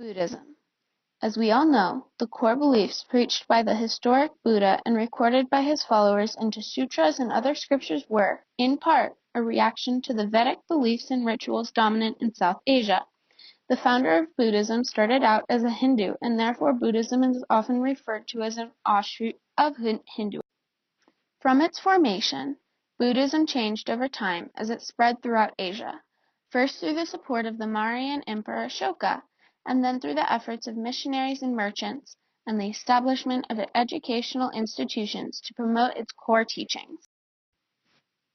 Buddhism. As we all know, the core beliefs preached by the historic Buddha and recorded by his followers into sutras and other scriptures were, in part, a reaction to the Vedic beliefs and rituals dominant in South Asia. The founder of Buddhism started out as a Hindu, and therefore Buddhism is often referred to as an offshoot of Hinduism. From its formation, Buddhism changed over time as it spread throughout Asia, first through the support of the Mauryan Emperor Ashoka, and then through the efforts of missionaries and merchants, and the establishment of educational institutions to promote its core teachings.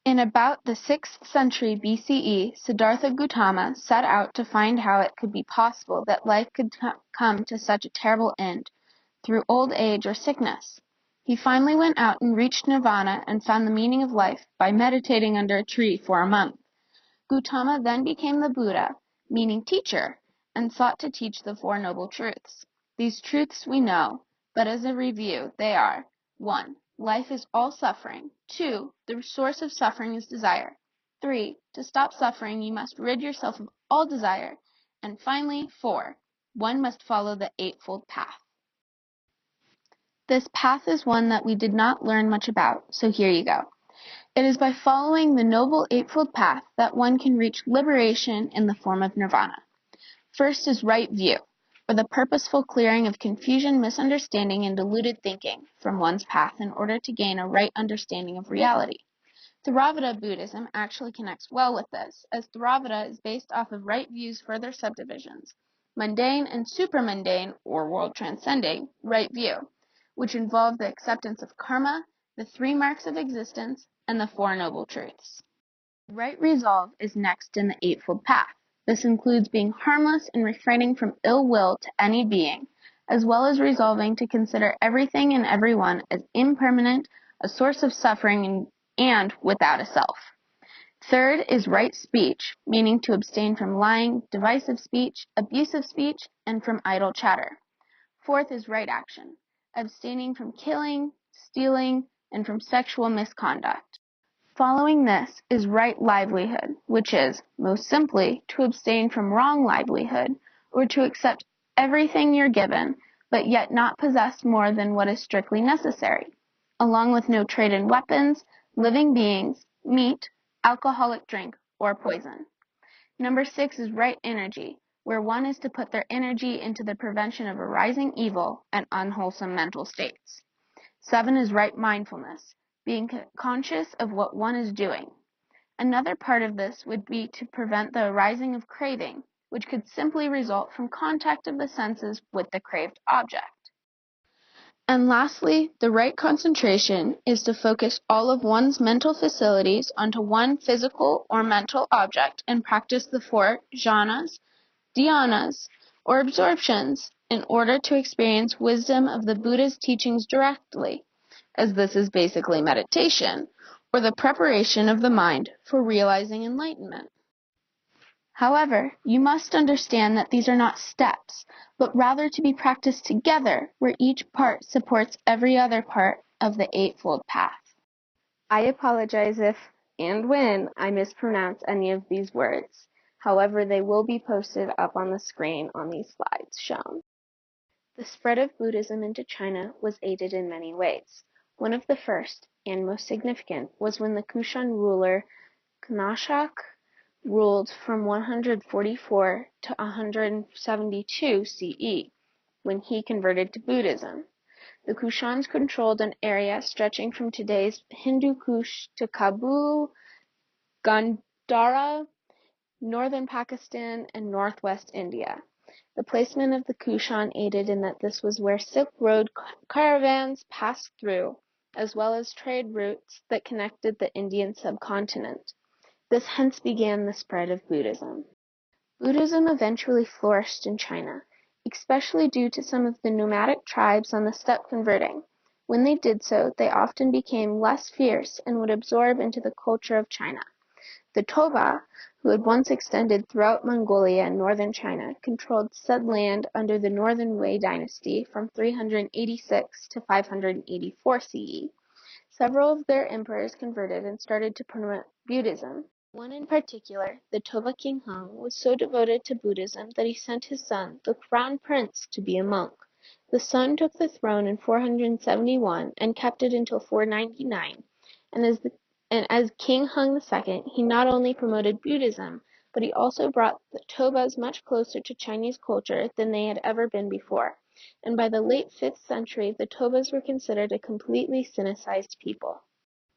In about the 6th century BCE, Siddhartha Gautama set out to find how it could be possible that life could come to such a terrible end, through old age or sickness. He finally went out and reached nirvana and found the meaning of life by meditating under a tree for a month. Gautama then became the Buddha, meaning teacher, and sought to teach the Four Noble Truths. These truths we know, but as a review, they are: 1. Life is all suffering. 2. The source of suffering is desire. 3. To stop suffering, you must rid yourself of all desire. And finally, 4. One must follow the Eightfold Path. This path is one that we did not learn much about, so here you go. It is by following the Noble Eightfold Path that one can reach liberation in the form of nirvana. First is right view, or the purposeful clearing of confusion, misunderstanding, and deluded thinking from one's path in order to gain a right understanding of reality. Theravada Buddhism actually connects well with this, as Theravada is based off of right view's further subdivisions, mundane and supramundane, or world-transcending, right view, which involve the acceptance of karma, the 3 marks of existence, and the 4 noble truths. Right resolve is next in the Eightfold Path. This includes being harmless and refraining from ill will to any being, as well as resolving to consider everything and everyone as impermanent, a source of suffering, and without a self. Third is right speech, meaning to abstain from lying, divisive speech, abusive speech, and from idle chatter. Fourth is right action, abstaining from killing, stealing, and from sexual misconduct. Following this is right livelihood, which is, most simply, to abstain from wrong livelihood, or to accept everything you're given, but yet not possess more than what is strictly necessary, along with no trade in weapons, living beings, meat, alcoholic drink, or poison. Number 6 is right energy, where one is to put their energy into the prevention of arising evil and unwholesome mental states. 7 is right mindfulness, being conscious of what one is doing. Another part of this would be to prevent the arising of craving, which could simply result from contact of the senses with the craved object. And lastly, the right concentration is to focus all of one's mental facilities onto one physical or mental object and practice the 4 jhanas, dhyanas, or absorptions in order to experience wisdom of the Buddha's teachings directly, as this is basically meditation, or the preparation of the mind for realizing enlightenment. However, you must understand that these are not steps, but rather to be practiced together, where each part supports every other part of the Eightfold Path. I apologize if and when I mispronounce any of these words. However, they will be posted up on the screen on these slides shown. The spread of Buddhism into China was aided in many ways. One of the first, and most significant, was when the Kushan ruler Kanashak ruled from 144 to 172 CE, when he converted to Buddhism. The Kushans controlled an area stretching from today's Hindu Kush to Kabul, Gandhara, northern Pakistan, and northwest India. The placement of the Kushan aided in that this was where Silk Road caravans passed through, as well as trade routes that connected the Indian subcontinent. This hence began the spread of Buddhism. Buddhism eventually flourished in China, especially due to some of the nomadic tribes on the steppe converting. When they did so, they often became less fierce and would absorb into the culture of China. The Toba, who had once extended throughout Mongolia and northern China, controlled said land under the Northern Wei dynasty from 386 to 584 CE. Several of their emperors converted and started to promote Buddhism. One in particular, the Toba King Hung, was so devoted to Buddhism that he sent his son, the Crown Prince, to be a monk. The son took the throne in 471 and kept it until 499, and as King Hung II, he not only promoted Buddhism, but he also brought the Tobas much closer to Chinese culture than they had ever been before, and by the late 5th century the Tobas were considered a completely Sinicized people.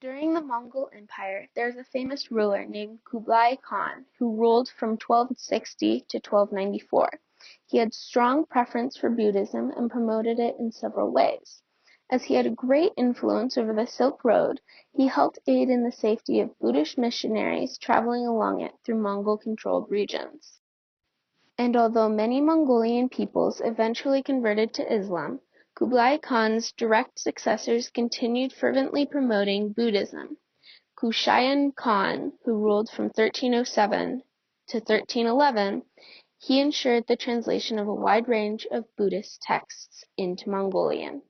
During the Mongol Empire, there is a famous ruler named Kublai Khan who ruled from 1260 to 1294. He had strong preference for Buddhism and promoted it in several ways. As he had a great influence over the Silk Road, he helped aid in the safety of Buddhist missionaries traveling along it through Mongol-controlled regions. And although many Mongolian peoples eventually converted to Islam, Kublai Khan's direct successors continued fervently promoting Buddhism. Kushyan Khan, who ruled from 1307 to 1311, he ensured the translation of a wide range of Buddhist texts into Mongolian.